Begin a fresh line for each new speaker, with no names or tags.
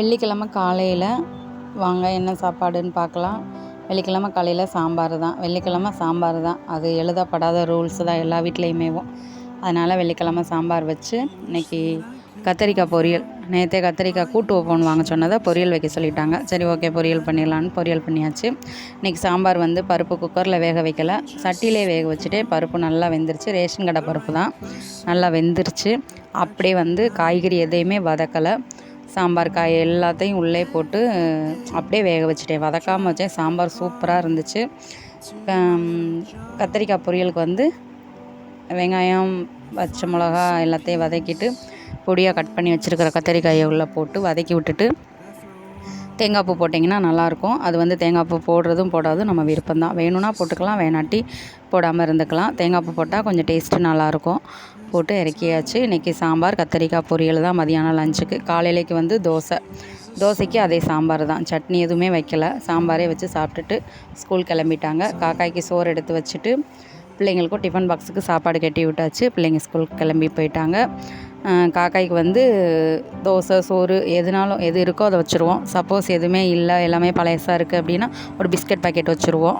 வெள்ளிக்கிழமை காலையில் வாங்க என்ன சாப்பாடுன்னு பார்க்கலாம். வெள்ளிக்கிழமை காலையில் சாம்பார் தான். வெள்ளிக்கிழமை சாம்பார் தான், அது எழுதப்படாத ரூல்ஸ் தான் எல்லா வீட்லேயுமேவும். அதனால் வெள்ளிக்கிழமை சாம்பார் வச்சு இன்றைக்கி கத்திரிக்காய் பொரியல். நேற்றே கத்திரிக்காய் கூட்டு வைப்போன்னு வாங்க சொன்னதை பொரியல் வைக்க சொல்லிட்டாங்க. சரி ஓகே பொரியல் பண்ணிடலான்னு பொரியல் பண்ணியாச்சு. இன்றைக்கி சாம்பார் வந்து பருப்பு குக்கரில் வேக வைக்கலை, சட்டியிலே வேக வச்சுட்டு பருப்பு நல்லா வெந்துருச்சு. ரேஷன் கடை பருப்பு தான், நல்லா வெந்துருச்சு. அப்படியே வந்து காய்கறி எதையுமே வதக்கலை. சாம்பார் காய் எல்லாத்தையும் உள்ளே போட்டு அப்படியே வேக வச்சுட்டேன், வதக்காமல் வச்சேன். சாம்பார் சூப்பராக இருந்துச்சு. கத்திரிக்காய் பொரியலுக்கு வந்து வெங்காயம் பச்சை மிளகா எல்லாத்தையும் வதக்கிட்டு பொடியாக கட் பண்ணி வச்சுருக்கிற கத்திரிக்காயை உள்ளே போட்டு வதக்கி விட்டுட்டு தேங்காய் பூ போட்டிங்கன்னா நல்லாயிருக்கும். அது வந்து தேங்காய் பூ போடுறதும் போடாதும் நம்ம விருப்பம்தான். வேணும்னா போட்டுக்கலாம், வேணாட்டி போடாமல் இருந்துக்கலாம். தேங்காய் பூ போட்டால் கொஞ்சம் டேஸ்ட்டு நல்லாயிருக்கும். போட்டு இறக்கியாச்சு. இன்றைக்கி சாம்பார் கத்திரிக்காய் பொரியல் தான் மதியானம் லஞ்சுக்கு. காலையிலேக்கு வந்து தோசைக்கு அதே சாம்பார் தான், சட்னி எதுவுமே வைக்கலை. சாம்பாரே வச்சு சாப்பிட்டுட்டு ஸ்கூல் கிளம்பிட்டாங்க. காக்காய்க்கு சோறு எடுத்து வச்சுட்டு பிள்ளைங்களுக்கும் டிஃபன் பாக்ஸுக்கு சாப்பாடு கட்டி விட்டாச்சு. பிள்ளைங்க ஸ்கூலுக்கு கிளம்பி போயிட்டாங்க. காக்காய்க்கு வந்து தோசை சோறு எதுனாலும் எது இருக்கோ அதை வச்சுருவோம். சப்போஸ் எதுவுமே இல்லை, எல்லாமே பழையசாக இருக்குது அப்படின்னா ஒரு பிஸ்கட் பாக்கெட் வச்சுருவோம்.